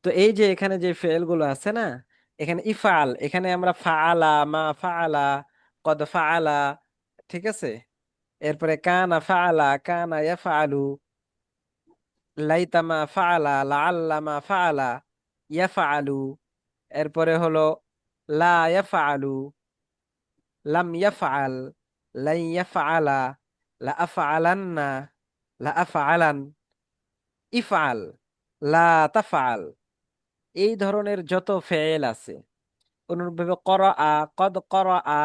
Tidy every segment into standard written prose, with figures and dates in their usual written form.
তো এই যে এখানে যে ফেল গুলো আছে না, এখানে ইফআল, এখানে আমরা ফাআলা, মা ফাআলা, কদ ফাআলা, ঠিক আছে। এরপরে কানা ফাআলা, কানা ইয়াফআলু, লাইতা মা ফাআলা, লাআল্লা মা ফাআলা, ইয়াফআলু। এরপরে হলো লা ইয়াফআলু, লাম ইয়াফআল, লাই ইয়াফআলা, লা আফআলান্না, লা আফআলান, ইফআল, লা তাফআল। এই ধরনের যত ফেল আছে, অনুরূপভাবে করাআ, কদ করাআ,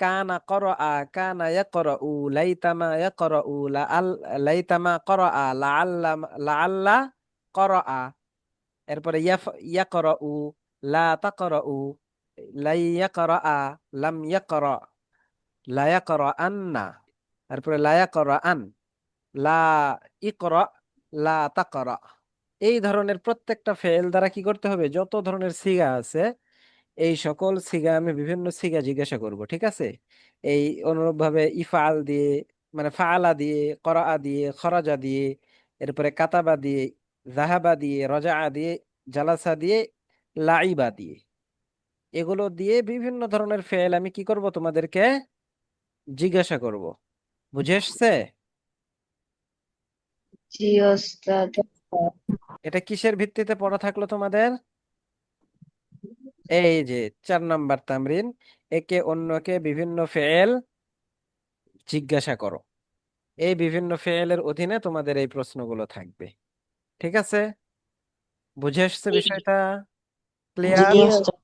কানা করাআ, কানা ইয়াকরাউ, লাইতামা ইয়াকরাউ, লাইতামা করাআ, লাআল্লা করাআ। এরপরে ইয়াকরাউ, লা তাকরাউ, লাই ইয়াকরাআ, লাম ইয়াকরা, লা ইয়াকরাআন্না। এরপরে লা ইয়াকরাআন, লা ইকরা, লা তাকরা। এই ধরনের প্রত্যেকটা ফেল দ্বারা কি করতে হবে, যত ধরনের সিগা আছে এই সকল সিগা আমি বিভিন্ন সিগা জিজ্ঞাসা করব, ঠিক আছে। এই অনুরূপ ভাবে ইফআল দিয়ে, মানে ফাআলা দিয়ে, করাআ দিয়ে, খরাজা দিয়ে, এরপরে কাতাবা দিয়ে, জাহাবা দিয়ে, রজাআ দিয়ে, জালাসা দিয়ে, লাইবা দিয়ে, এগুলো দিয়ে বিভিন্ন ধরনের ফেল আমি কি করব তোমাদেরকে জিজ্ঞাসা করব। বুঝে এসছে? জি ওস্তাদ। এটা কিসের ভিত্তিতে পড়া থাকলো তোমাদের? এই যে 4 নাম্বার তামরিন, একে অন্যকে বিভিন্ন ফেল জিজ্ঞাসা করো। এই বিভিন্ন ফেলের অধীনে তোমাদের এই প্রশ্নগুলো থাকবে, ঠিক আছে। বুঝে আসছে বিষয়টা? জি ক্লিয়ার? ওস্তাদ।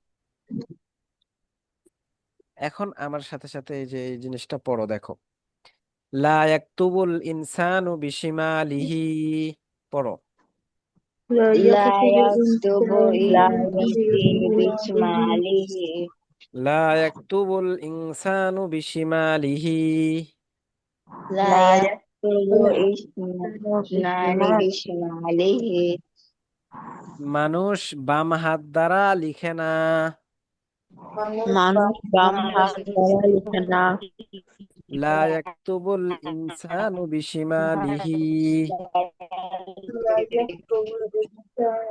এখন আমার সাথে সাথে এই যে এই জিনিসটা পড়ো, দেখো। লা ইয়াকতুবুল ইনসানু বিশিমালিহি, পড়ো। لا লা يكتب ইয়াকতুবু الإنسان বিশিমালিহি। লা ইয়াকতুবুল ইনসানু বিশিমালিহি, লা ইয়াকতুবু ইসনানি বিশিমালিহি। মানুষ বাম হাত দ্বারা লিখে না। মানুষ বাম হাত দ্বারা লিখে না। লা ইয়াকতুবুল ইনসানু বিশিমালিহি, لا يكتب الإنسان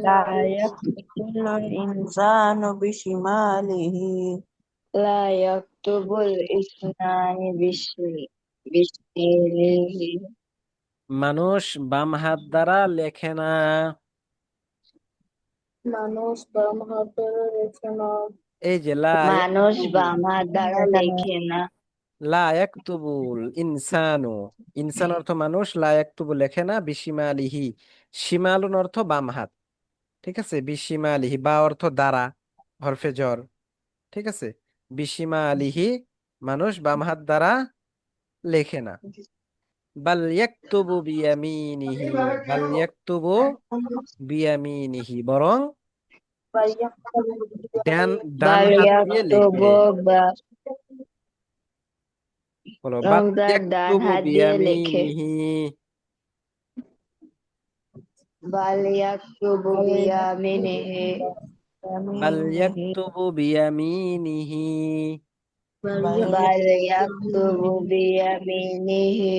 লা بشماله ইয়াকতুবুল ইনসানু বিশিমালিহি। লা ইয়াকতুবুল ইসনানি বিশিমালিহি। মানুষ বাম হাত দ্বারা লেখে না। মানুষ বাম হাতের রেখে না। এই যে মানুষ বাম হাত দ্বারা লেখে না। লা ইয়াকতুবুল ইনসানু, ইনসান অর্থ মানুষ, লা ইয়াকতুবু লেখে না, বিশিমালিহি, শিমালুন অর্থ বাম হাত, ঠিক আছে। বিশিমালিহি, বা অর্থ দ্বারা, হরফে জর, ঠিক আছে। বিশিমালিহি, মানুষ বাম হাত দ্বারা লেখে না। বাল ইয়াকতুবু বিয়ামিনিহি, বাল ইয়াকতুবু বিয়ামিনিহি, বরং ডান ডান বাল হাত দিয়ে লেখে। ইয়াকতুবু বা বলো, বাল এবং তার ডান ইয়াকতুবু হাত দিয়ে লেখে। বিয়ামিনিহি, বাল ইয়াকতুবু বিয়ামিনিহি। বাল ইয়াকতুবু বিয়ামিনিহি, বাল ইয়াকতুবু বিয়ামিনিহি।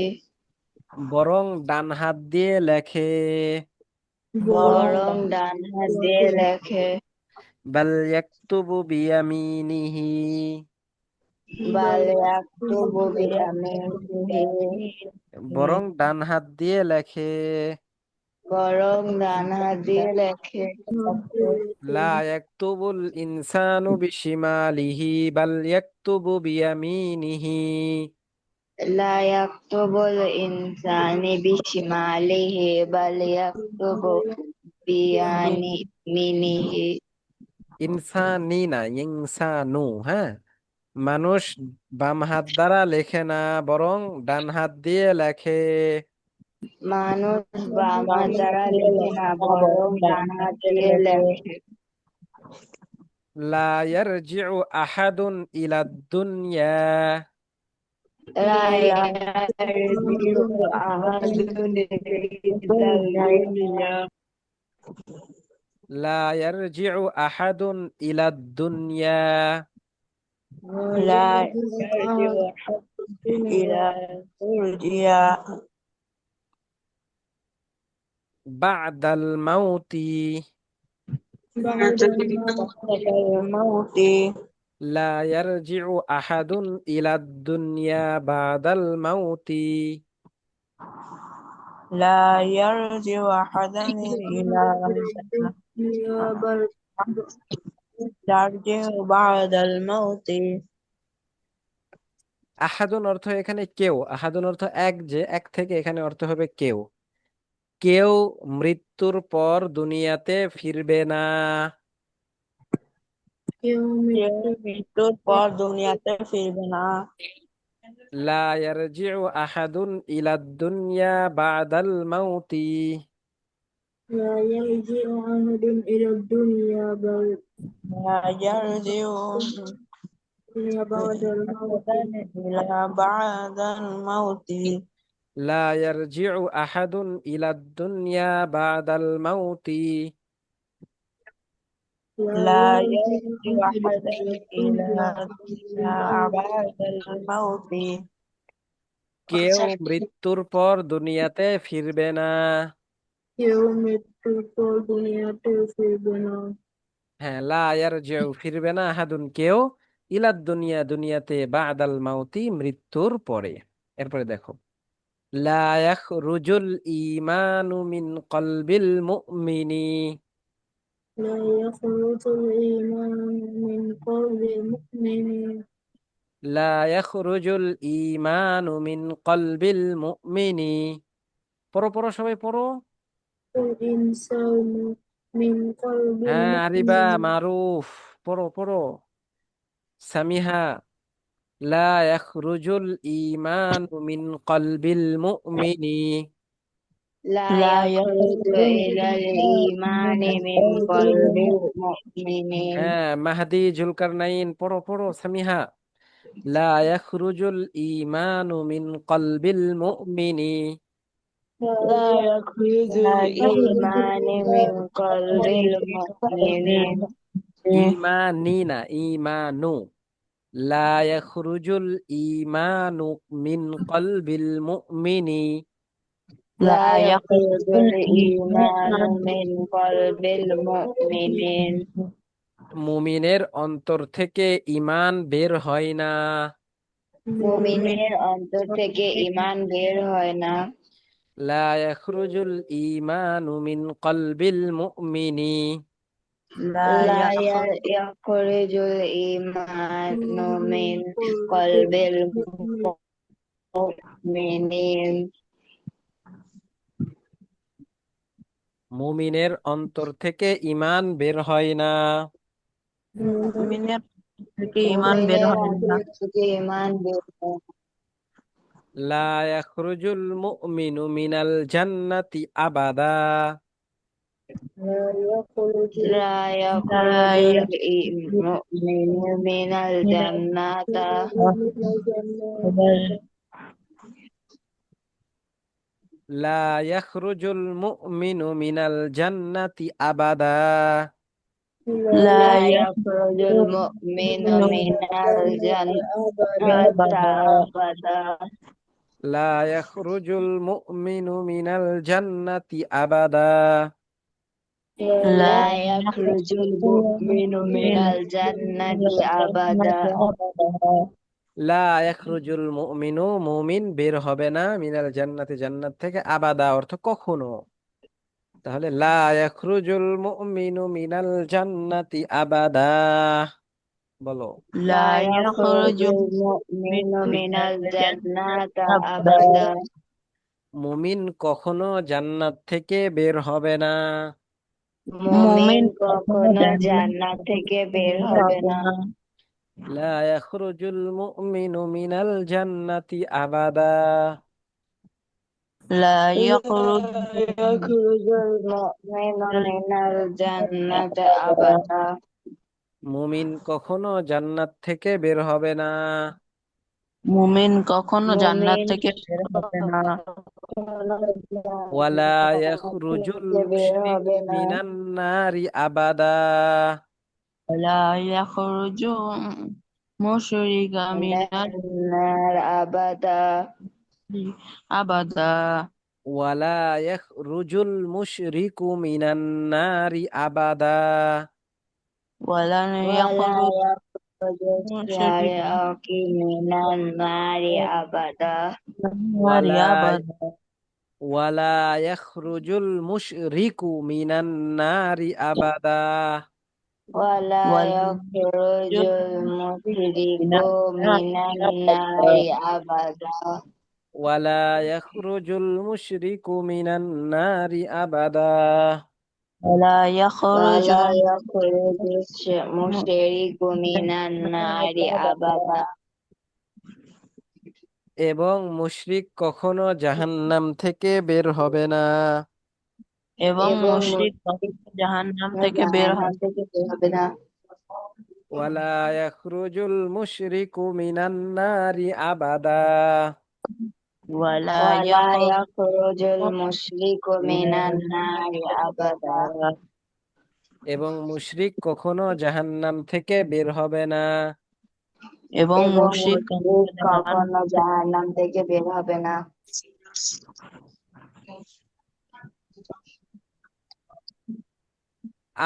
বরং ডান হাত দিয়ে লেখে। বরং ডান হাত দিয়ে লেখে। বাল ইয়াকতুবু বিয়ামিনিহি, বাল ইয়াকতুবু বিয়ামিনিহি। বরং ডান হাত দিয়ে লেখে। বরং ডান হাত দিয়ে লেখে। লা ইয়াকতুবুল ইনসানু বিশিমালিহি, বাল ইয়াকতুবু বিয়ামিনিহি, লা ইয়াকতুবুল ইনসানি বিশিমালিহি বাল ইয়াকতুবু বিয়ামিনিহি। ইনসানি না, ইনসানু, হ্যাঁ। মানুষ বাম হাত দ্বারা লেখে না, বরং ডান হাত দিয়ে লেখে। মানুষ বাম হাত দ্বারা লেখে না, বরং ডান হাত দিয়ে লেখে। লা ইয়ারজিউ আহাদুন ইলা দুনিয়া, লা ইয়ারজিউ আহাদুন ইলাল দুনিয়া। লা ইয়ারজিউ আহাদুন ইলা দুনিয়া, লা ইয়ারজিউ আহাদুন ইলাল দুনিয়া বা'দাল মাউতি, بعد الموت الموت লা ইয়ারজিউ আহাদুন ইলাদ দুনিয়া বাদাল মাউতি। لا يرجع أحدا إلى إلى الدنيا بعد يرجع بعد الموت আহাদুন অর্থ এখানে কেউ, আহাদুন অর্থ এক, যে এক থেকে, এখানে অর্থ হবে কেউ। কেউ মৃত্যুর পর দুনিয়াতে ফিরবে না। يوم কেউ মৃত্যুর পর দুনিয়াতে ফিরবে না। লা ইয়ারজিউ আহাদুন ইলাদ দুনিয়া বাদাল মাউতি। لا يرجع أحد إلى الدنيا بعد لا يرجع بعد الموت إلى بعد الموت লা ইয়ারজিউ আহাদুন ইলাদ দুনিয়া বাদাল মাউতি। لا لا يرجع يرجع أحد أحدا إلى إلى الدنيا الدنيا بعد الموت কেউ মৃত্যুর পর দুনিয়াতে ফিরবে না। يوم মৃত্যুর দুনিয়াতে ফিরবে না। হ্যাঁ, লা ইয়ারজিউ ফিরবে না, আহাদুন কেউ, ইলাদ দুনিয়া দুনিয়াতে, বাদাল মাউতি মৃত্যুর পরে। এরপরে দেখো, লা ইয়াখরুজুল ঈমানু মিন কলবিল মুমিনি। لا يخرج الإيمان من قلب المؤمن লা ইয়াখরুজুল ঈমানু মিন কলবিল মুমিনি। পড়ো পড়ো সবাই পড়ো। الإنسان من قلب হ্যাঁ, আরিবা, المؤمن মারুফ, পড়ো পড়ো। সামিহা, লা ইয়াখরুজুল ঈমানু মিন কলবিল মুমিনি। لا لا يخرج إلى الإيمان من قلب المؤمن হ্যাঁ, মাহদি জুলকারনাইন, পড়ো পড়ো সামিহা, লা ইয়াখরুজুল ঈমানু মিন কলবিল মুমিনি। لا يخرج الإيمان من قلب المؤمن ঈমানি না, ঈমানু। লা ইয়াখরুজুল ঈমানু মিন কলবিল মুমিনি। لا يخرج الإيمان من قلب المؤمن মুমিনের অন্তর থেকে ঈমান বের হয় না। মুমিনের অন্তর থেকে ঈমান বের হয় না। লা ইয়াখরুজুল ঈমানু মিন কলবিল মুমিনি। لا يخرج الإيمان من قلب المؤمن মুমিনের অন্তর থেকে ঈমান বের হয় না। মুমিনের থেকে ঈমান বের হয় না। থেকে ঈমান বের হয় না। লা ইয়াখরুজুল মুমিনু মিনাল জান্নাতি আবাদা। لا يخرج لا يخرج المؤمن من الجنة من الجنة লা ইয়াখরুজুল মুমিনু মিনাল জান্নাতি আবাদা। لا يخرج المؤمن من الجنة أبدا লা ইয়াখরুজুল মুমিনু মিনাল জান্নাতি আবাদা। لا يخرج المؤمن من الجنة أبدا লা ইয়াখরুজুল মুমিনু, মুমিন বের হবে না, মিনাল জান্নাতি জান্নাত থেকে, আবাদা অর্থ কখনো। তাহলে লা ইয়াখরুজুল মুমিনু মিনাল জান্নাতি আবাদা। বলো, لا يخرج المؤمن من الجنة أبدا মুমিন কখনো জান্নাত থেকে বের হবে না। মুমিন কখনো জান্নাত থেকে বের হবে না। লা ইয়াখরুজুল মুমিনু মিনাল জান্নাতি আবাদা। لا يخرج المؤمن من الجنة أبدا মুমিন কখনো জান্নাত থেকে বের হবে না। মুমিন কখনো জান্নাত থেকে বের হবে না। ওয়ালা ইয়াখরুজুল বের মুশরিকু হবে না। মিনান নারি আবাদা। لا يخرج مشرك من من النار أبدا ওয়ালা ইয়াখরুজুল মুশরিকু মিনান নারি আবাদা। ولن ولا يخرج يخرج المشرك الشرك من النار أبدا من النار ওয়ালা أبدا ওয়ালা ইয়াখরুজুল মুশরিকু মিনান নারি আবাদা। ولا ولن يخرج يخرج المشرك من النار من النار أبدا أبدا ওয়ালা ইয়াখরুজুল মুশরিকু মিনান নারি আবাদা। ولا يخرج ولا يخرج المشرك من النار أبدا এবং মুশরিক কখনো জাহান্নাম থেকে বের হবে না। এবং এবং মুশরিক জাহান্নাম থেকে বের জাহান্নাম হবে থেকে বের হবে না ওয়ালা ইয়াখরুজুল মুশরিকু মিনান নারি আবাদা। ولا ولا يخرج يخرج المشرك من النار أبدا এবং মুশরিক কখনো জাহান্নাম থেকে বের হবে না। এবং এবং মুশরিক মুশরিক কখনো জাহান্নাম থেকে বের হবে না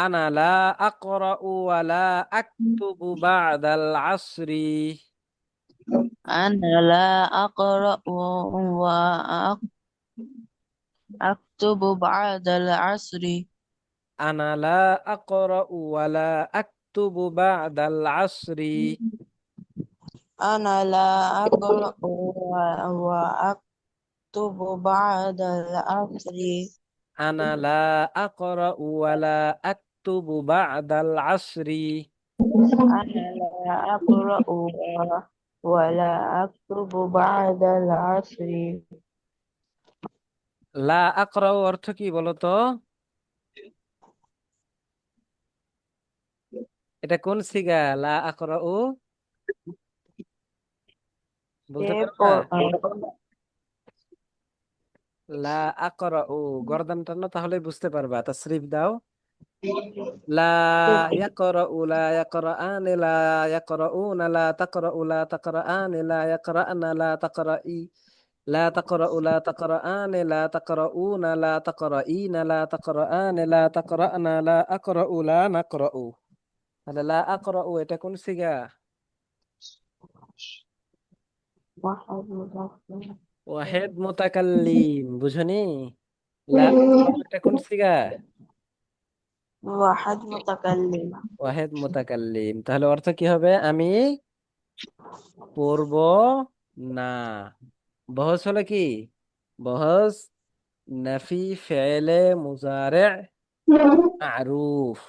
আনা লা আকরাউ ওয়া লা আকতুবু বা'দাল আসরি। أنا لا أقرأ وأكتب بعد العصر আনা লা আকরাউ ওয়া লা আকতুবু বা'দাল আসরি। أنا لا أقرأ وأكتب بعد العصر আনা লা আকরাউ ওয়া লা আকতুবু বা'দাল আসরি। أنا لا أقرأ ولا أكتب بعد العصر লা আকরাউ অর্থ কি বলতো? এটা কোন সিগা? লা আকরাউ বলতে পারবা? লা আকরাউ গর্দান টানো, তাহলে বুঝতে পারবা। তাসরিফ দাও। লা ইয়াকরাউ লা ইয়াকরাআন লা ইয়াকরাউনা লা তাকরাউ লা তাকরাআন লা ইয়াকরানা লা তাকরাই লা তাকরাউ লা তাকরাআন লা তাকরাউনা লা তাকরাইনা লা তাকরাআন লা তাকরানা লা আকরাউ লা নাকরাউ। তাহলে লা আকরাউ এটা কোন সিগা? ওয়াহিদ মুতাকাল্লিম। বুঝনি? লা আকরাউ এটা কোন সিগা? واحد متكلم ওয়াহিদ মুতাকাল্লিম। তাহলে অর্থ কি হবে? আমি পড়ব না। বহস হলো কি? বহস নাফি ফেলে মুজারে মারুফ।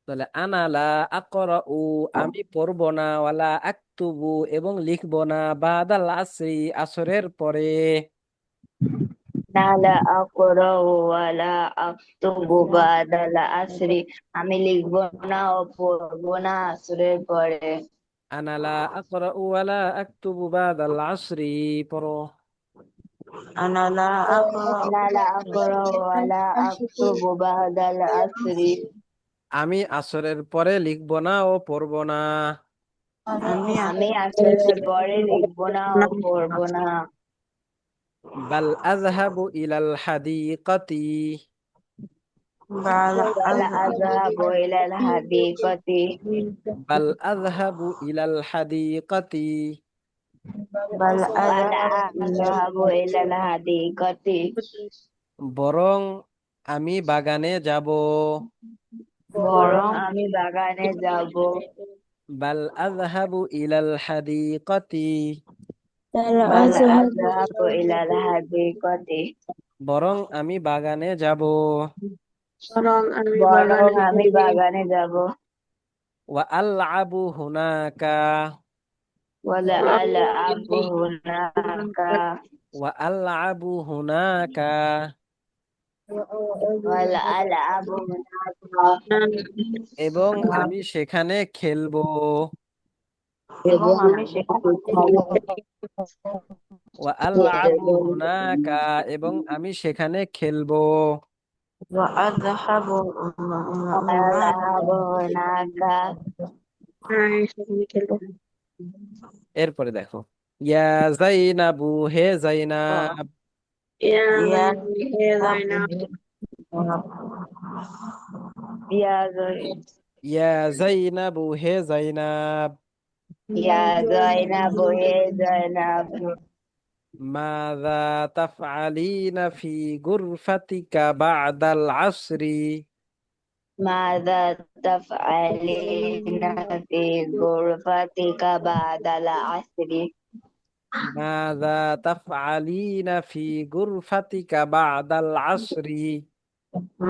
তাহলে আনা লা আকরাউ আমি পড়ব না, ওয়ালা আকতুবু এবং লিখব না, বাদাল আসরি আসরের পরে। لا أقرأ ولا أكتب بعد العصر আমি লিখবো না ও পড়বো না আসরের পরে আনা লা আকরাউ ওয়ালা আকতুবু বাদাল আসরি পড়ো। أنا لا أقرأ أنا لا أقرأ ولا أكتب بعد العصر আমি আসরের পরে লিখব না ও পড়ব না। আমি আসরের পরে লিখবো না ও পড়বো না বাল আযহাবু ইলাল হাদিকাতি। بعد بل أذهب إلى الحديقة বাল আযহাবু ইলাল হাদিকাতি। بل بل أذهب أذهب إلى الحديقة বরং আমি বাগানে যাব। বরং আমি বাগানে যাব বাল আযহাবু ইলাল হাদিকাতি। بل أذهب إلى الحديقة বরং আমি বাগানে যাব। বরং আমি বাগানে যাব ওয়া আলআবু হুনাকা। ولا ألعب هناك ওয়া আলআবু হুনাকা। ولا ألعب هناك এবং আমি সেখানে খেলবো। এবং আমি সেখানে খেলব ওয়া আলআবু হুনাকা এবং আমি সেখানে খেলবো। وأذهب ألعب هناك এরপরে দেখো, ইয়া জাইনাবু হে জাইনাব। ইয়া হে জয়নাব ইয়া ইয়া জাইনাবু, হে জাইনাব। জয়নাব হে জয়নাব মাযা তাফআলিনা ফি গুরফাতিকা বা'দাল আসরি। মাযা তাফআলিনা ফি গুরফাতিকা বাদাল আসরি মাযা তাফআলিনা ফি গুরফাতিকা বা'দাল আসরি।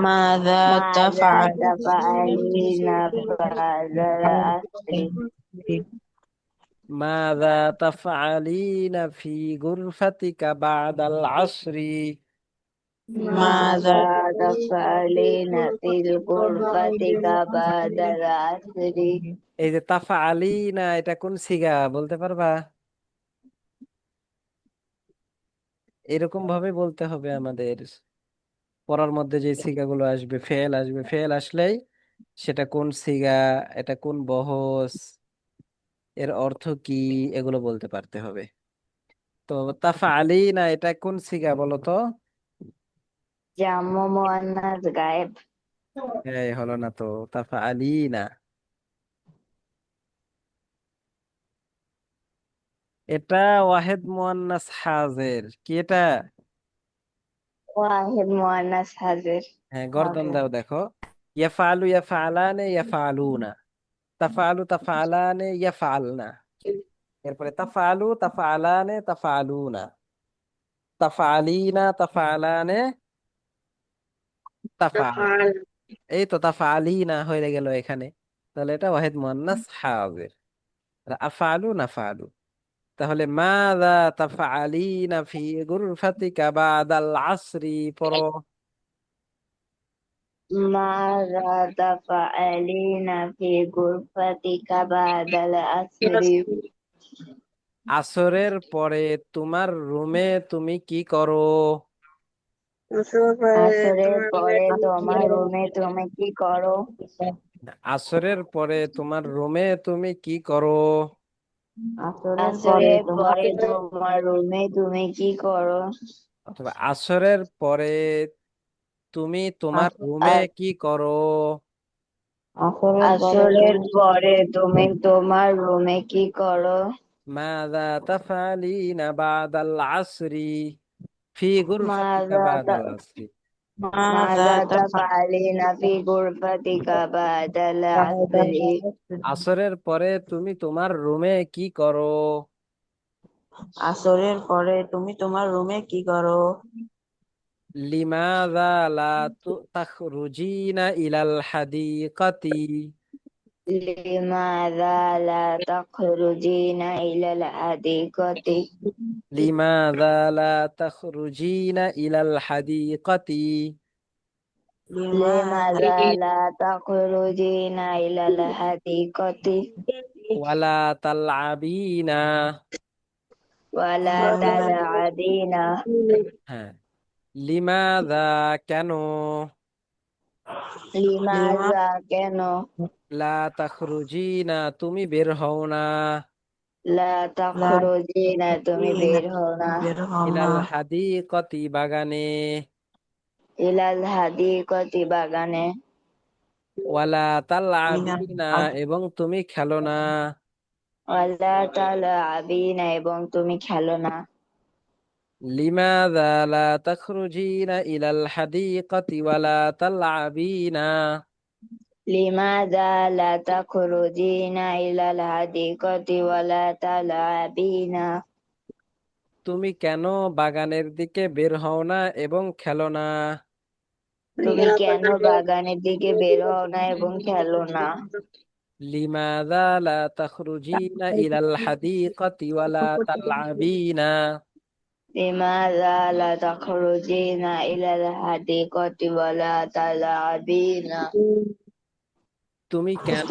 মাযা মাযা তাফআল তাফআলিনা বাদাল আসরি মাযা তাফআলিনা ফি গুরফাতিকা বা'দাল আসরি। মাযা মাযা তাফআলিনা ফিল গুরফাতিকা বাদাল আসরি এই যে তাফআলিনা, এটা কোন সিগা বলতে পারবা? এরকম ভাবে বলতে হবে আমাদের। পড়ার মধ্যে যে সিগাগুলো আসবে, ফেল আসবে, ফেল আসলেই সেটা কোন সিগা, এটা কোন বহস, এর অর্থ কি, এগুলো বলতে পারতে হবে। তো তাফআলিনা এটা কোন সিগা বলো তো? জামু মুয়ান্নাস গায়েব এই হলো না তো, তাফআলিনা। এটা ওয়াহেদ মুয়ান্নাস হাজের, কি এটা? ওয়াহিদ মুয়ান্নাস হাজির হ্যাঁ, গর্দন দাও দেখো। ইয়াফআলু, ইয়াফআলানে, ইয়াফআলুনা। তাফআলু, তাফআলানে, ইয়াফআলনা। এরপরে তাফআলু, তাফআলানে, তাফআলুনা। তাফআলিনা, তাফআলানে, তাফআল। এই তো তাফআলিনা হয়ে গেল এখানে। তাহলে এটা ওয়াহিদ মুয়ান্নাস হাজির। আর আফআলু, নাফআলু। তাহলে মাযা তাফআলিনা ফি গুরফাতিকা বাদাল আসরি, পড়ো। মাযা তাফআলিনা ফি গুরফাতিকা বাদাল আসরি আসরের পরে তোমার রুমে তুমি কি করো? আসরের পরে তোমার রুমে তুমি কি করো আসরের পরে তোমার রুমে তুমি কি করো? আসরের পরে তোমার রুমে তুমি কি করো অথবা আসরের পরে তুমি তোমার রুমে আ- কি করো? আসরের পরে তুমি তোমার রুমে কি করো মাযা তাফআলিনা বাদাল আসরি ফি গুরফাতিকা মাযা বাদাল আসরি। মাযা মাযা তাফআল তাফআলিনা ফি গুরফাতিকা বাদাল আসরি আসরের পরে তুমি তোমার রুমে কি করো? আসরের পরে তুমি তোমার রুমে কি করো? লিমাযা লা তাখরুজিনা ইলাল হাদিকাতি। লিমাযা লা তাখরুজিনা ইলাল হাদিকাতি লিমাযা লা তাখরুজিনা ইলাল হাদিকাতি লিমাযা লিমাযা লা তাখরুজিনা ইলাল হাদিকাতি ওয়ালা তালআবিনা। ওয়ালা তালআবিনা হ্যাঁ, লিমাযা কেন? লিমা লিমাযা কেন লা তাখরুজিনা তুমি বের হও না। লা তাখরুজিনা তুমি বের হও না বের হও না ইলাল হাদিকাতি বাগানে। ইলাল হাদিকাতি বাগানে ওয়ালা মিনাল তালআবিনা এবং তুমি খেলো না। ওয়ালা তালআবিনা এবং তুমি খেলো না লিমাযা লা তাখরুজিনা ইলাল হাদিকাতি ওয়ালা তালআবিনা। লিমাযা লা তাখরুজিনা ইলাল হাদিকাতি ওয়ালা তালআবিনা তুমি কেন বাগানের দিকে বের হও না এবং খেলো না? তুমি কেন বাগানের দিকে বের হও না এবং খেলো না লিমাযা লা তাখরুজিনা ইলাল হাদিকাতি ওয়ালা তালআবিনা। লিমাযা লা তাখরুজিনা ইলাল হাদিকাতি ওয়ালা তালআবিনা তুমি কেন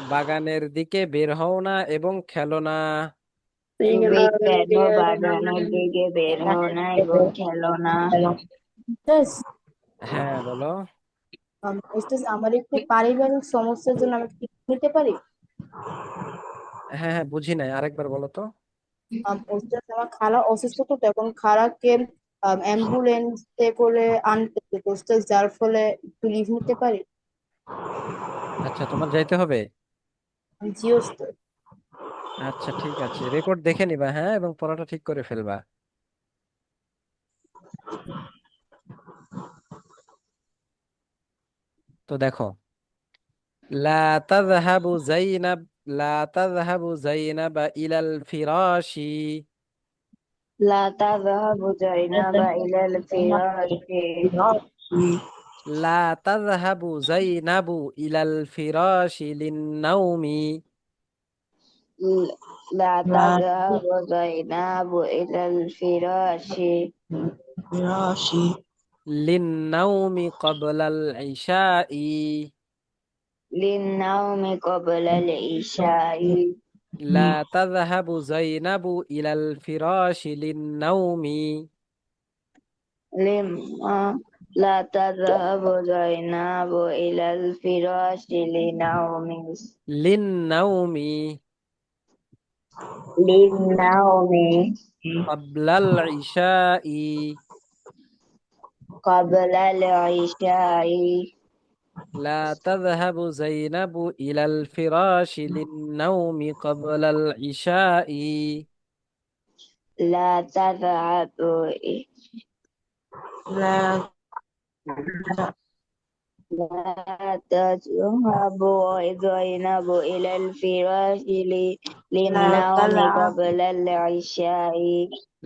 বাগানের দিকে বের হও না এবং খেলো না? তুমি কেন বাগানের দিকে বের হও না এবং খেলো না বেশ, হ্যাঁ, বলো। ওস্তাদ আমার একটু পারিবারিক সমস্যার জন্য আমি কি নিতে পারি? হ্যাঁ হ্যাঁ, বুঝি নাই, আরেকবার বলো তো। ওস্তাদ আমার খালা অসুস্থ, তো এখন খালাকে অ্যাম্বুলেন্সে করে আনতে হবে তো ওস্তাদ, যার ফলে একটু লিভ নিতে পারি। আচ্ছা, তোমার যাইতে হবে? জি ওস্তাদ। আচ্ছা ঠিক আছে, রেকর্ড দেখে নিবা, হ্যাঁ, এবং পড়াটা ঠিক করে ফেলবা। তো দেখো, লা তাযহাবু যাইনাব, লা তাযহাবু যাইনাব ইলাল ফিরাশি। لا تذهب زينب إلى الفراش লা তাযহাবু যাইনাবু ইলাল ফিরাশি লিন-নাওমি। لا تذهب زينب إلى الفراش রাশি লিন-নাওমি ক্বাবলাল ইশাই। للنوم قبل العشاء লা তাযহাবু যাইনাবু ইলাল ফিরাশি লিন-নাওমি। لما لا تذهب زينب إلى الفراش لنوم লিন-নাওমি للنوم ক্বাবলাল ইশাই। قبل العشاء لا تذهب زينب إلى الفراش للنوم قبل العشاء. لا تذهب لا لا تذهب زينب إلى الفراش لا للنوم تلعب قبل العشاء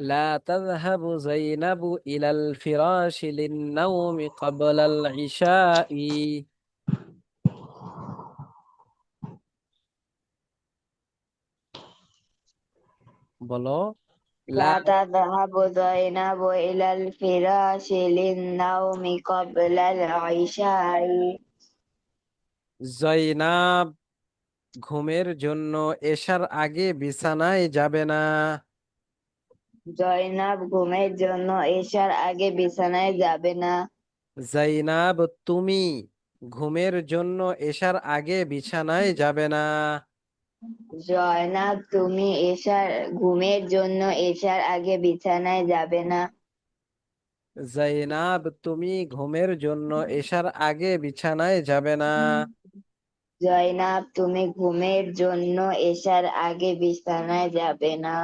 لا تذهب زينب إلى الفراش للنوم قبل العشاء. বলো, লা لا تذهب زينب إلى الفراش للنوم قبل العشاء জয়নাব ঘুমের জন্য এশার আগে বিছানায় যাবে না। জয়নাব ঘুমের জন্য এশার আগে বিছানায় যাবে না। জয়নাব তুমি ঘুমের জন্য এশার আগে বিছানায় যাবে না। জয়নাব তুমি ঘুমের জন্য এশার আগে বিছানায় যাবে না। জয়নাব তুমি ঘুমের জন্য এশার আগে বিছানায় যাবে না। জয়নাব তুমি ঘুমের জন্য এশার আগে বিছানায় যাবে না।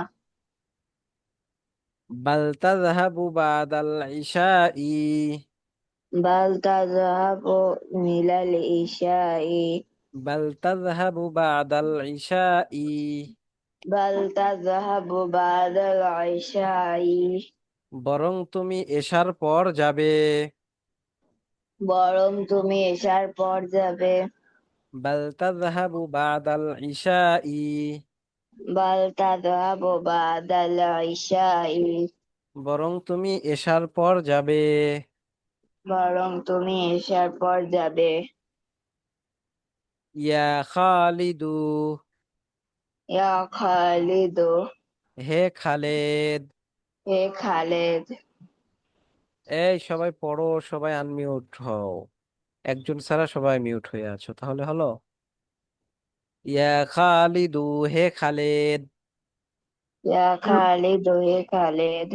বাল তাযহাবু বাদাল ইশাই। বাল তাযহাবু মিলাল ইশাই বাল তাযহাবু বাদাল ইশাই। বাল তাযহাবু বাদাল ইশাই বরং তুমি এশার পর যাবে। বরং তুমি এশার পর যাবে। বাল তাযহাবু বাদাল ইশাই। বাল তাযহাবু বাদাল ইশাই বরং তুমি এশার পর যাবে। বরং তুমি এশার পর যাবে। ইয়া খালিদু, ইয়া খালিদ হে খালেদ। হে খালেদ এই সবাই পড়ো, সবাই আনমিউট হও, একজন ছাড়া সবাই মিউট হয়ে আছো, তাহলে হলো। ইয়া খালিদু, হে খালেদ। ইয়া খালিদ হে খালেদ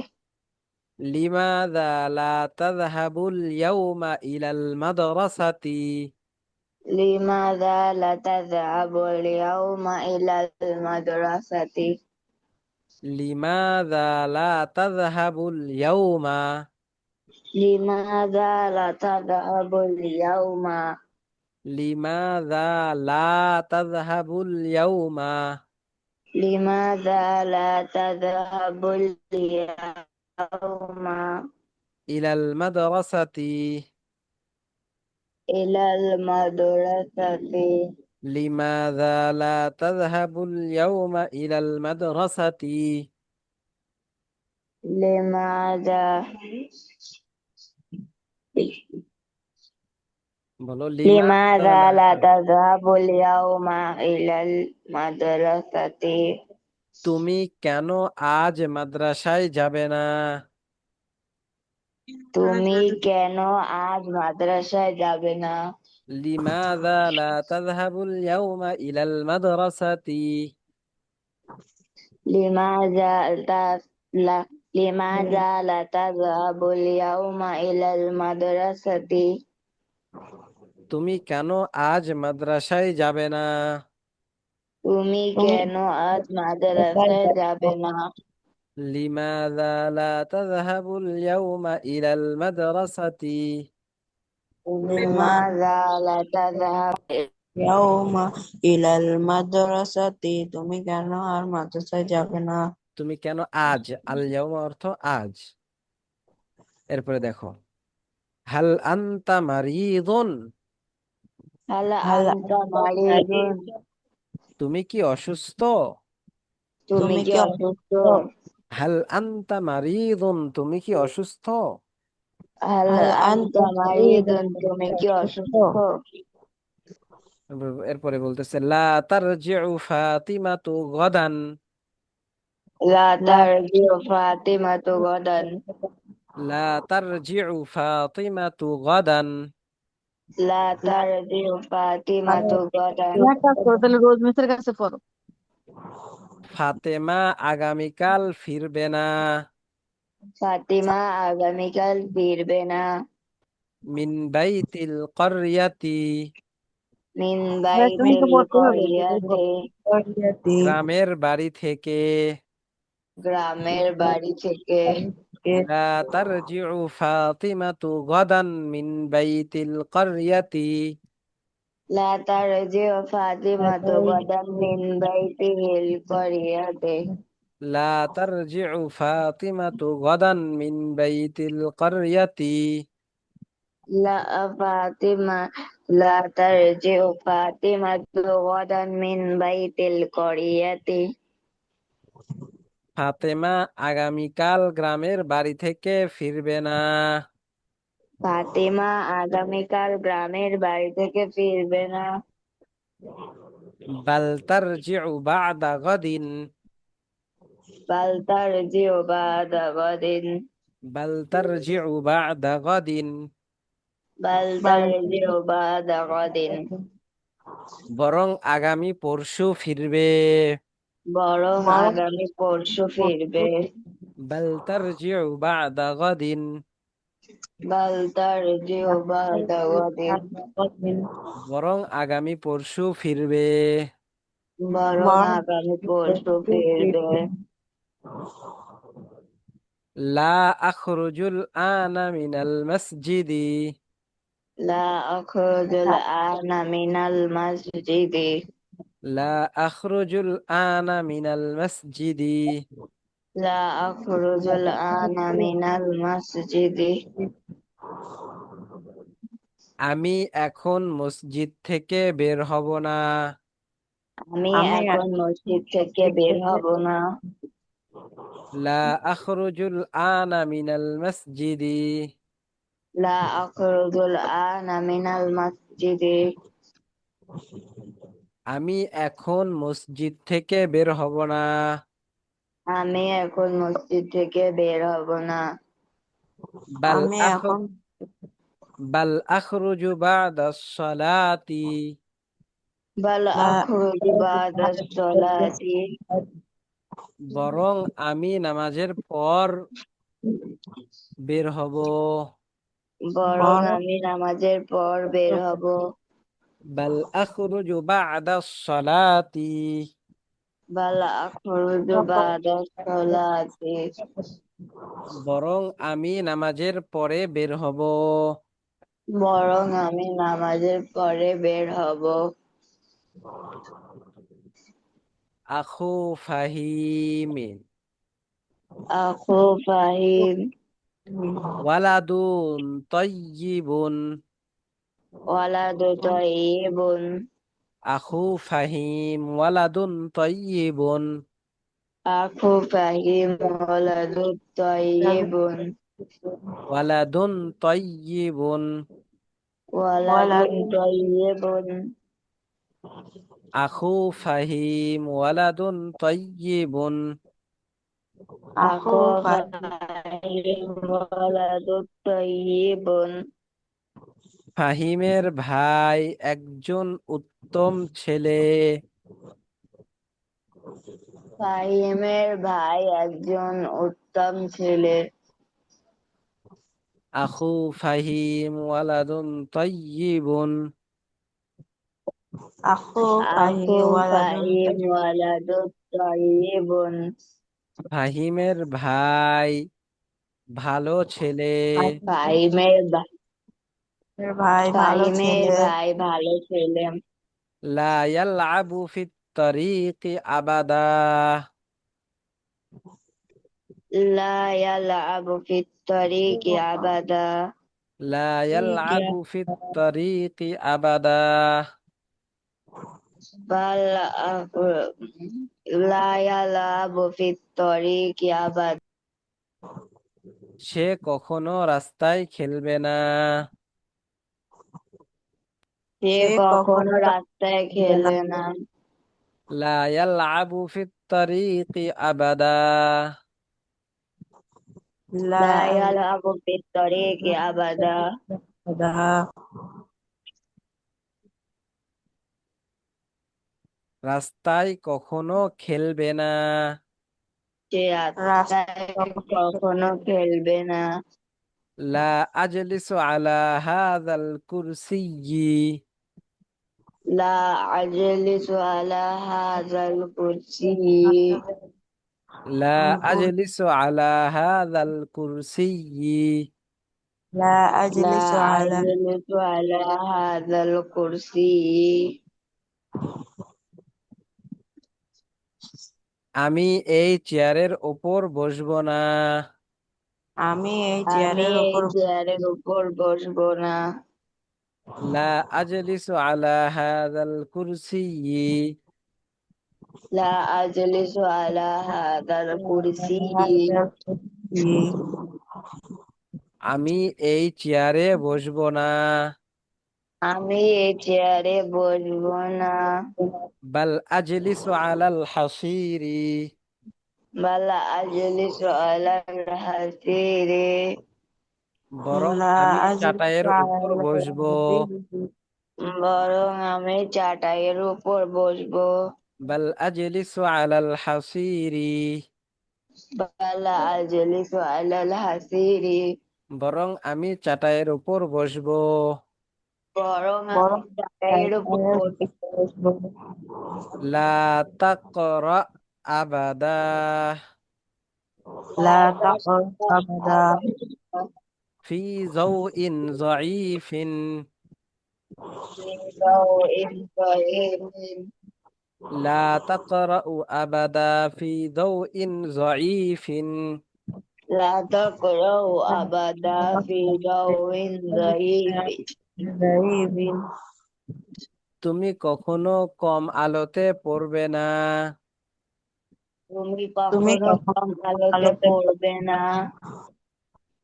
লিমাযা লা তাযহাবুল ইয়াওমা ইলাল মাদ্রাসাতি। লিমাযা লা তাযহাবুল ইয়াওমা ইলাল মাদ্রাসাতি লিমাযা লা তাযহাবুল ইয়াওমা। লিমাযা লা তাযহাবুল ইয়াওমা লিমাযা লা তাযহাবুল ইয়াওমা লিমাযা লা তাযহাবুল ইয়াওমা ইলাল মাদ্রাসাতি। ইলাল মাদ্রাসাতি লিমাযা লা তাযহাবুল ইয়াওমা ইলাল মাদ্রাসাতি। লিমাযা বলো, লিমাযা লা তাযহাবুল ইয়াওমা ইলাল মাদ্রাসাতি তুমি কেন আজ মাদ্রাসায় যাবে না। তুমি কেন আজ মাদ্রাসায় যাবে না। লিমাযা লা তাযহাবুল ইয়াওমা ইলাল মাদ্রাসাতি। লিমাযা তা লা লিমাযা লা তাযহাবুল ইয়াউমা ইলাল মাদ্রাসাতি? তুমি কেন আজ মাদ্রাসায় যাবে না? তুমি তুমি কেন আজ কোথায় মাদ্রাসায় যাচ্ছ? যাবে না? লিমাযা লা তাযহাবুল ইয়াউমা ইলাল মাদ্রাসাতি? লিমাযা লা তাযহাবু ইয়াউমা ইলাল মাদ্রাসাতি, তুমি কেন আর মাদ্রাসায় যাবে না? তুমি কেন আজ, আল ইয়াউমা অর্থ আজ। এরপরে দেখো, হাল আনতা মারিদুন? হাল হাল আনতা মারিদুন? তুমি কি অসুস্থ? তুমি তুমি কি কি অসুস্থ? অসুস্থ? হাল আনতা মারিদুন, তুমি কি অসুস্থ? হাল হাল আনতা আনতা মারিদুন, মারিদুন? তুমি তুমি কি কি অসুস্থ? অসুস্থ? এরপরে বলতেছে লা তারজিউ ফাতিমাতু গাদান? লা লা তারজিউ ফাতিমাতু গাদান? লা তারজিউ ফাতিমাতু গাদান? লা তারজিউ ফাতিমাতু গাদান? তুমি এক কাজ করো, তাহলে রোজ মিসের কাছে পড়ো। ফাতেমা আগামীকাল ফিরবে না। ফাতিমা আগামীকাল ফিরবে না। মিন বাইতিল করিয়াতি? মিন তুমি তো বাইতিল পড়তে হবে। করিয়াতি? গ্রামের বাড়ি থেকে। গ্রামের বাড়ি থেকে। লা তারজিউ ফাতিমাতু গাদান মিন বাইতিল করিয়াতি? লা তারজিউ ফাতিমাতু গাদান মিন বাইতিল করিয়াতি? লা তারজিউ ফাতিমাতু গাদান মিন বাইতিল করিয়াতি? লা ফাতিমা লা তারজিউ ফাতিমাতু গাদান মিন বাইতিল করিয়াতি? ফাতেমা আগামীকাল গ্রামের বাড়ি থেকে ফিরবে না। ফাতিমা আগামীকাল গ্রামের বাড়ি থেকে ফিরবে না। বাল তারজিউ বা'দা গাদিন? বাল তারজিউ বাদা গাদিন? বাল তারজিউ বা'দা গাদিন? বাল তারজিউ বাদা গাদিন? বরং বরং আগামী পরশু ফিরবে। বরং আগামী পরশু ফিরবে। বাল তারজিউ বা'দা গাদিন? বাল তারজিউ বাদা গাদিন? বরং আগামী পরশু ফিরবে। বরং আগামী পরশু ফিরবে। লা আখরুজুল আনা মিনাল মসজিদি? লা আখরুজুল আনা মিনাল মসজিদি? লা আখরুজুল আনা মিনাল মসজিদি? লা আখরুজুল আনা মিনাল মসজিদি? আমি এখন মসজিদ থেকে বের হব না। আমি এখন মসজিদ থেকে বের হব না। লা আখরুজুল আনা মিনাল মসজিদি? লা আখরুজুল আনা মিনাল মসজিদি? আমি এখন মসজিদ থেকে বের হব না। আমি এখন মসজিদ থেকে বের হব না। বাল আমি এখন বাল আখরুজু বা'দাস সালাতি? বাল আখরুজু বাদাস সালাতি? বরং আমি নামাজের পর বের হব। বরং আমি নামাজের পর বের হব। বাল আখরুজু বা'দাস সালাতি? বাল আখরুজু বাদাস সালাতি? বরং আমি নামাজের পরে বের হব। বরং আমি নামাজের পরে বের হব। আখু ফাহিমিন? আখু ফাহিম? ওয়ালাদুন তাইয়িবুন? ওয়ালাদু তাইয়িবুন? আখু ফাহিম ওয়ালাদুন তাইয়িবুন? আখু ফাহিম ওয়ালাদু তাইয়িবুন? ওয়ালাদুন তাইয়িবুন? ওয়ালাদুন তাইয়িবুন? আখু ফাহিম ওয়ালাদুন তাইয়িবুন? আখু ফাহিম ওয়ালাদু তাইয়িবুন? ফাহিমের ভাই একজন উত্তম ছেলে। ফাহিমের ভাই একজন উত্তম ছেলে। আখু ফাহিম ওয়ালাদুন তাইয়িবুন। আখু আখু ফাহিম ওয়ালাদুন ফাহিম ওয়ালাদুত তাইয়িবুন। ফাহিমের ভাই ভালো ছেলে। ফাহিমের ভা- ভাই ভালো ফাহিমের ছেলে। ভাই ভালো ছেলে। লা ইয়ালআবু ফিত তারিকি আবাদা। লা ইয়ালআবু ফিত তারিকি আবাদা। লা ইয়ালআবু ফিত তারিকি আবাদা। বাল লা ইয়ালআবু ফিত তারিকি আবাদা। সে কখনো রাস্তায় খেলবে না। সে সে কখনো কখনো রাস্তায় যাবে না। খেলে না। লা ইয়ালআবু ফিত তারিকি আবাদা। লা লা ইয়ালআবু ফিত তারিকি আবাদা। রাস্তায় কখনো খেলবে না। সে রাস্তায় রাস্তায় কখনো কখনো খেলবে না। লা আজলিসু আলা হাযাল কুরসিয়্যি। লা আজলিসু আলা হাযাল কুরসি। লা আজলিসু আলা হাযাল কুরসিয়্যি। লা লা আজলিসু আলা আজলিসু আলা হাযাল কুরসি। আমি এই চেয়ারের ওপর বসবো না। আমি এই আমি চেয়ারের এই উপর চেয়ারের উপর বসবো না। লা আজলিসু আলা হাযাল কুরসিয়্যি। লা আজলিসু আলা হাযাল কুরসি। আমি আমি এই চেয়ারে বসবো না। আমি এই চেয়ারে বসবো না। বাল আজলিসু আলাল হাসিরি। বাল আজলিসু আলাল হাসিরি। বরং লা আমি আজলিসু চাটাইয়ের উপর আলা বসবো। বরং আমি চাটাইয়ের উপর বসবো। বাল আজলিসু আলাল হাসিরি। বাল আজলিসু আলাল হাসিরি। বরং আমি চাটাইয়ের উপর বসবো। বরং আমি বরং চাটাইয়ের উপর বসবো। লা তাকরা আবাদা। লা তাকর আবাদা ফি যাওইন যায়ীফিন। লা তাকরাউ আবাদা ফি যাওইন যায়ীফিন। لا تقرأوا أبدا في جو ضعيف। গায়িবিন। তুমি কখনো কম আলোতে পড়বে না। তুমি তুমি কখনো কখনো কম আলোতে আলোতে পড়বে না।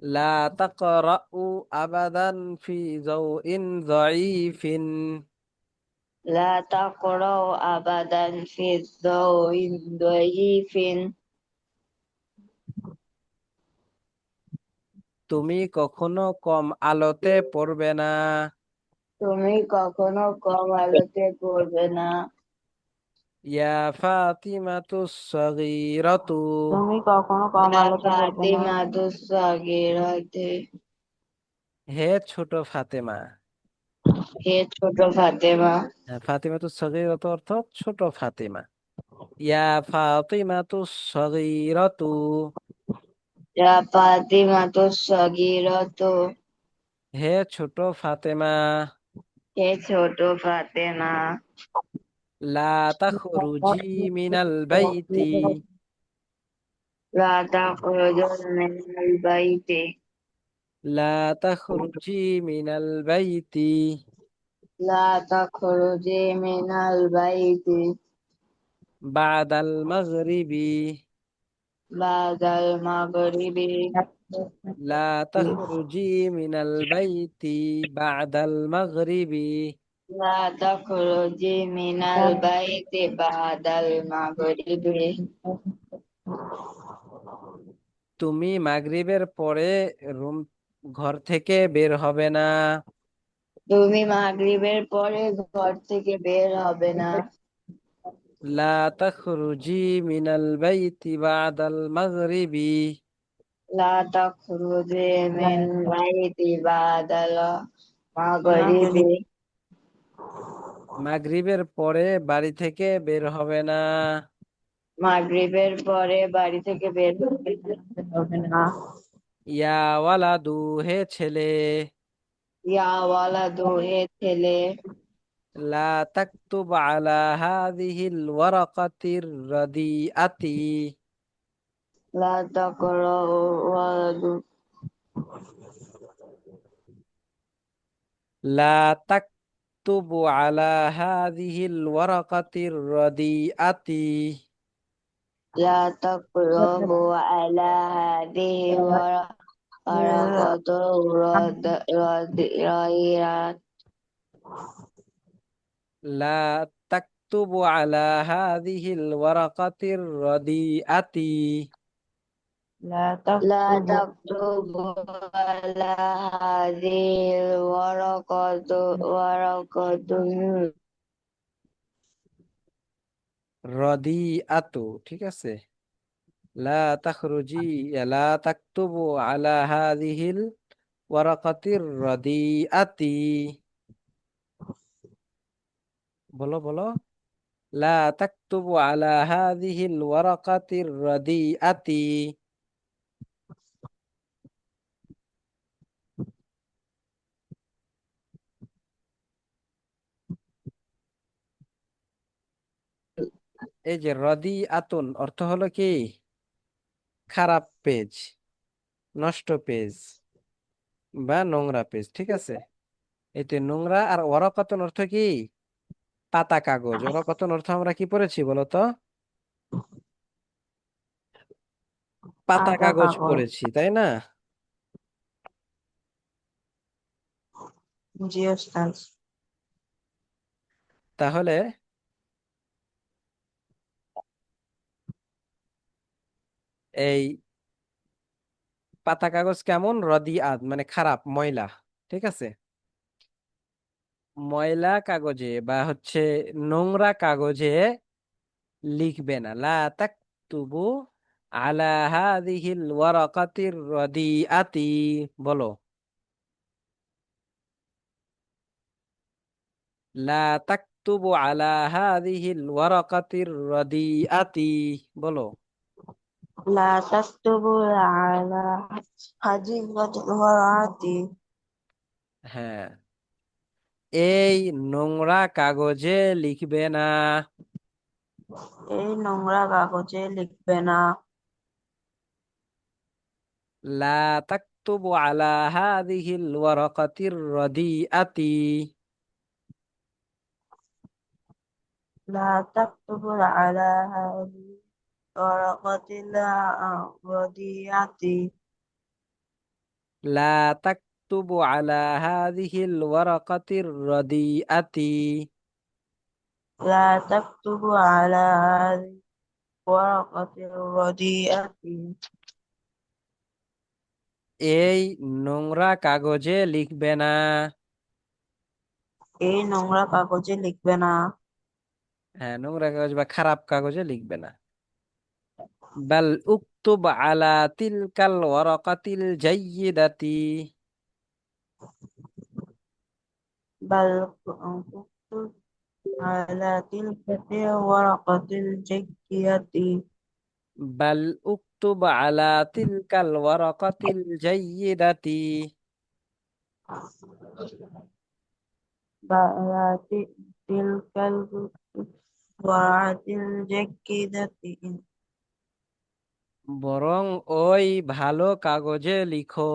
লা তাকরাউ আবাদান ফি যাওইন যায়ীফিন। لا تقرأوا أبدا في جو ضعيف। তুমি কখনো কম আলোতে পড়বে না। তুমি কখনো কম আলোতে পড়বে না। ইয়া ফাতিমাতুস সাগীরাতু। তুমি কখনো কম ইয়া আলোতে পড়বে না। ফাতিমাতুস সাগীরাতে। হে ছোট ফাতেমা। হে ছোট ফাতেমা। ফাতিমাতুস সাগীরাতু অর্থ ছোট ফাতেমা। ইয়া ফাতিমাতুস সাগীরাতু। ইয়া ফাতিমাতুস সাগীরাতু। হে ছোট ফাতেমা। হে ছোট ফাতেমা। লা তাখরুজি মিনাল বাইতি। لا تخرجن من البيت. লা তাখরুজি মিনাল বাইতি। لا تخرجي من البيت বাদাল মাগরিবি। بعد المغرب. লা তাখরুজি মিনাল বাইতি বাদাল মাগরিবি। لا تخرجي من البيت بعد المغرب. তুমি মাগরিবের পরে রুম ঘর থেকে বের হবে না। তুমি মাগরিবের পরে ঘর থেকে বের হবে না। লা তাখরুজি মিনাল বাইতি বাদাল মাগরিবি। لا تخرجي من بيت بعد المغرب মাগরিব মাগরিবের পরে বাড়ি থেকে বের হবে না। মাগরিবের পরে বাড়ি থেকে বের হবে না। ইয়া ওয়ালাদু, হে ছেলে। ইয়া ওয়ালাদু, হে ছেলে। লা তাকতুব আলা হাযিহিল ওয়ারাকাতির রাদিআতি। লা তাকরাউ ওয়ালাদু, লা তাকতুবু আলা হাযিহিল ওয়ারাকাতির রাদিআতি। লা তাকরাহু আলা হাদিহি ওয়ারাকাতু রাদিরাত। লা তাকতুবু আলা হাযিহিল ওয়ারাকাতির রাদিআতি। লা لا তাকতুবু تكتب على هذه ورقة রাদিআতু, ঠিক আছে। লা তাখরুজি, লা তাকতুবু আলা হাযিহিল ওয়ারাকাতির রাদিআতি। বলো বলো। লা তাকতুবু আলা হাযিহিল ওয়ারাকাতির রাদিআতি। এই যে রাদিআতুন অর্থ হলো কি? খারাপ পেজ, নষ্ট পেজ বা নোংরা পেজ, ঠিক আছে। এতে নোংরা। আর ওয়ারাকাতুন অর্থ কি? পাতা কাগজ। ওয়ারাকাতুন অর্থ আমরা কি পড়েছি বলো তো? পাতা আধা কাগজ কাগজ। পড়েছি, তাই না? জি ওস্তাদ। তাহলে এই পাতা কাগজ কেমন? রদিআত মানে খারাপ, ময়লা, ঠিক আছে। ময়লা কাগজে বা হচ্ছে নোংরা কাগজে লিখবে না। লা তাকতুবু আলা হাযিহিল ওয়ারাকাতির রাদিআতি। বলো। লা তাকতুবু আলা হাযিহিল ওয়ারাকাতির রাদিআতি। বলো। লা তাকতুবু আলা হাজিরাতিল ওয়ারাতি। হ্যাঁ, এই নোংরা কাগজে লিখবে না। এই নোংরা কাগজে লিখবে না। লা তাকতুবু আলা হাযিহিল ওয়ারাকাতির রাদিআতি। লা তাকতুবু আলা হাযিহি ওয়ারাকাতিল রাদিয়াতি। লা তাকতুবু আলা হাযিহিল ওয়ারাকাতির রাদিআতি। লা তাকতুবু আলা হাযিহি ওয়ারাকাতির রাদিয়াতি। এই নোংরা কাগজে লিখবে না। এই নোংরা কাগজে লিখবে না। হ্যাঁ, নোংরা কাগজ বা খারাপ কাগজে লিখবে না। বাল উকতুব আলা তিলকাল ওয়ারাকাতিল জাইয়্যিদাতি। বাল কুতুব আলা তিলকাতি ওয়ারাকাতিল জাইয়্যিদাতি। বাল উকতুব আলা তিলকাল ওয়ারাকাতিল জাইয়্যিদাতি। বালা তিলকাল ওয়ারাকাতিল জাইয়্যিদাতি। বরং ওই ভালো কাগজে লিখো।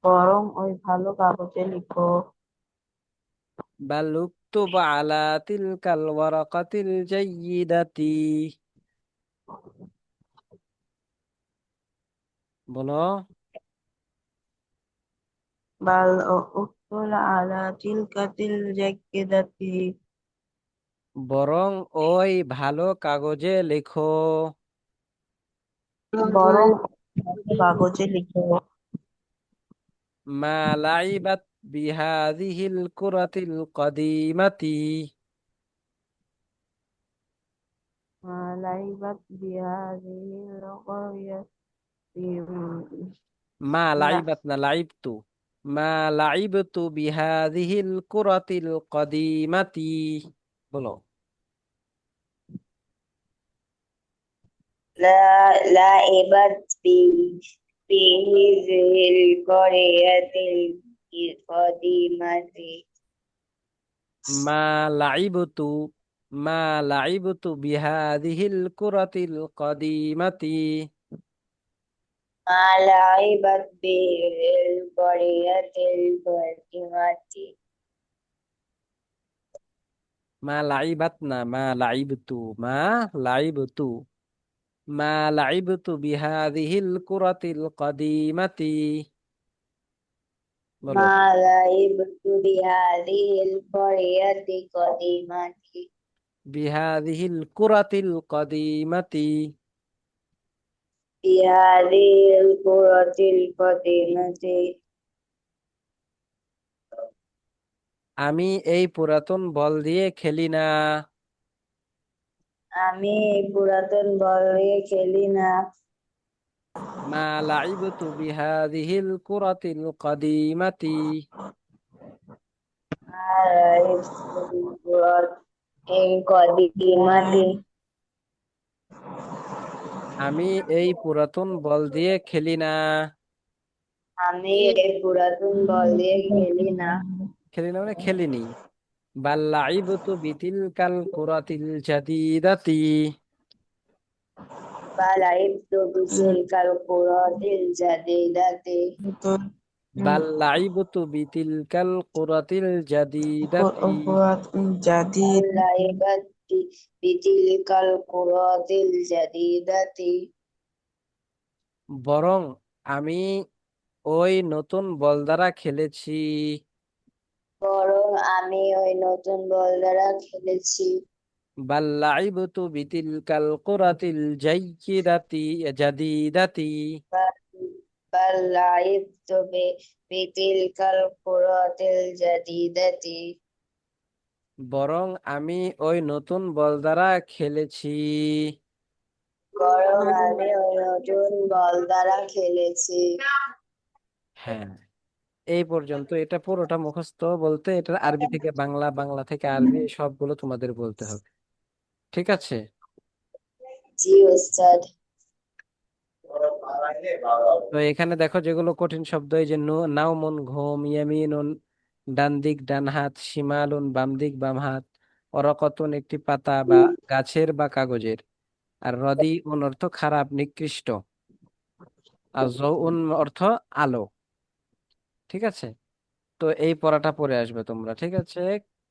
বরং ওই ভালো কাগজে লিখো। বাল উকতুব আলা তিলকাল ওয়ারাকাতিল জাইয়্যিদাতি। বলো। বাল উকতুল আলা তিলকাতিল জাইয়্যিদাতি। বরং ওই ভালো কাগজে লেখো। বরং ভালো কাগজে লিখো। মা লাইবাত বিহাযিহিল কুরাতিল কাদিমাতি। ما لعبت بهذه القرية মা لا লাইবাত না লাইবতু, মা লাইবতু বিহাদিহিল কুরাতিল কদিমাতি। বলো। لعبت بهذه القرية القديمة মা লাইবতু, মা লাইবতু বিহাদিহিল কুরাতিল কদিমাতি। ما لعبت به القرية القديمة মা লাইবাত না, মা লাইবতু, মা লাইবতু, মা লাইবতু বিহাদিহিল কুরাতিল কদিমাতি। বলো। ما لعبت بهذه القرية القديمة বিহাদিহিল কুরাতিল কদিমাতি। بهذه القرى القديمة আমি এই পুরাতন বল দিয়ে খেলি না। আমি এই পুরাতন বল দিয়ে খেলি না মা লাইবতু বিহাদিহিল কুরাতিল কদিমাতি। আর এই এই কদিমাতে আমি এই পুরাতন বল দিয়ে খেলি না। আমি এই পুরাতন বল দিয়ে খেলি না খেলি না মানে খেলিনি। বাল লাইবতু বিতিলকাল কুরাতিল জাদিদাতি। বা লাইবতু বিতিলকাল কুরাতিল জাদিদাতি বাল লাইবতু বিতিলকাল কুরাতিল জাদিদাতি। قرة جديد লাইবাত বিতিলকাল কুরাতিল জাদিদাতি বরং আমি ওই নতুন বল দ্বারা খেলেছি। বরং আমি ওই নতুন বল দ্বারা খেলেছি বাল লাইবতু বিতিলকাল কুরাতিল জাইয়িদাতি জাদিদাতি। بل لعبت بتلك الكرة الجديدة বরং আমি ওই নতুন বল দ্বারা খেলেছি। বরং আমি ওই নতুন বল দ্বারা খেলেছি হ্যাঁ, এই পর্যন্ত। এটা পুরোটা মুখস্থ বলতে এটা আরবি থেকে বাংলা, বাংলা থেকে আরবি, এই সবগুলো তোমাদের বলতে হবে। ঠিক আছে। জি ওস্তাদ তো এখানে দেখো যেগুলো কঠিন শব্দ, এই যে নাউমুন ঘুম, ইয়ামিনুন ডান দিক ডান হাত, শিমালুন বাম দিক বাম হাত, অরকতুন একটি পাতা বা গাছের বা কাগজের, আর রদি উন অর্থ খারাপ নিকৃষ্ট, আর জউন অর্থ আলো। ঠিক আছে। তো এই পড়াটা পড়ে আসবে তোমরা। ঠিক আছে।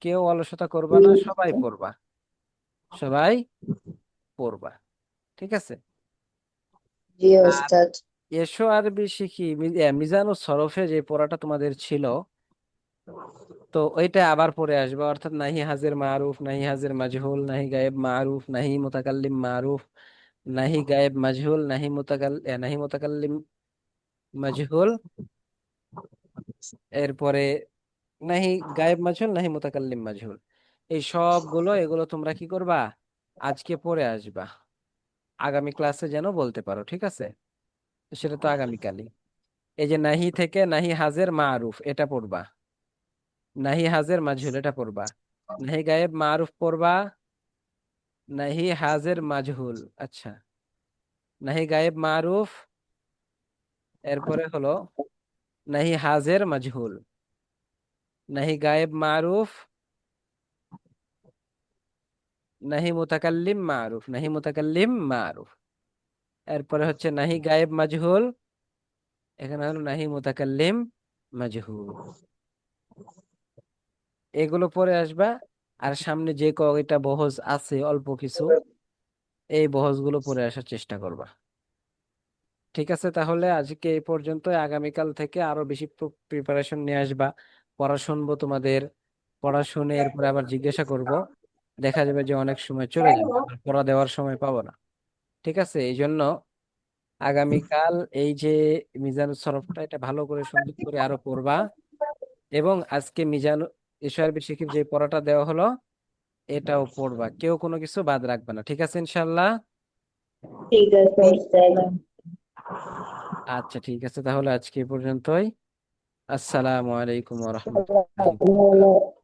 কেউ অলসতা করবা না, সবাই পড়বা, সবাই পড়বা। ঠিক আছে। জি আর ওস্তাদ এসো আরবি শিখি, মিজানুস সরফে যে পড়াটা তোমাদের ছিল, তো ওইটা আবার পরে আসবে। অর্থাৎ নাহি হাজির মারুফ, নাহি হাজির মাজহুল, নাহি গায়েব মারুফ, নাহি মুতাকাল্লিম মারুফ, নাহি গায়েব মাজহুল, নাহি মুতাকাল্লিম মাজহুল, এরপরে নাহি গায়েব মাজহুল, নাহি মুতাকাল্লিম মাজহুল। এই সবগুলো, এগুলো তোমরা কি করবা, আজকে পড়ে আসবা, আগামী ক্লাসে যেন বলতে পারো। ঠিক আছে। তো সেটা তো আগামীকালই। এই যে নাহি থেকে নাহি হাজের মারুফ এটা পড়বা, নাহি হাজের মাজহুল এটা পড়বা, নাহি গায়েব মারুফ পড়বা, নাহি হাজের মাজহুল, আচ্ছা, নাহি গায়েব মারুফ, এরপরে হলো নাহি হাজের মাজহুল, নাহি গায়েব মারুফ, নাহি মুতাকাল্লিম মারুফ, নাহি মুতাকাল্লিম মারুফ, এরপরে হচ্ছে নাহি গায়েব মাজহুল, এখানে হলো নাহি মুতাকাল্লিম মাজহুল। এগুলো পরে আসবা। আর সামনে যে কয়টা বহজ আছে অল্প কিছু, এই বহজগুলো পরে আসার চেষ্টা করবা। ঠিক আছে। তাহলে আজকে এই পর্যন্ত। আগামীকাল থেকে আরো বেশি প্রিপারেশন নিয়ে আসবা। পড়া শুনবো তোমাদের, পড়া শুনে এরপরে আবার জিজ্ঞাসা করব, দেখা যাবে যে অনেক সময় চলে যাবে, আবার পড়া দেওয়ার সময় পাবো না। ঠিক আছে। এই জন্য আগামীকাল এই যে মিজানুর সরফটা, এটা ভালো করে সুন্দর করে আরো পড়বা। এবং আজকে মিজান ইশারবি শিখির যে পড়াটা দেওয়া হলো, এটাও পড়বা, কেউ কোনো কিছু বাদ রাখবে না, ঠিক আছে ইনশাল্লাহ? ঠিক আছে স্যার। আচ্ছা ঠিক আছে, তাহলে আজকে এ পর্যন্তই। আসসালামু আলাইকুম ওয়া রাহমাতুল্লাহি।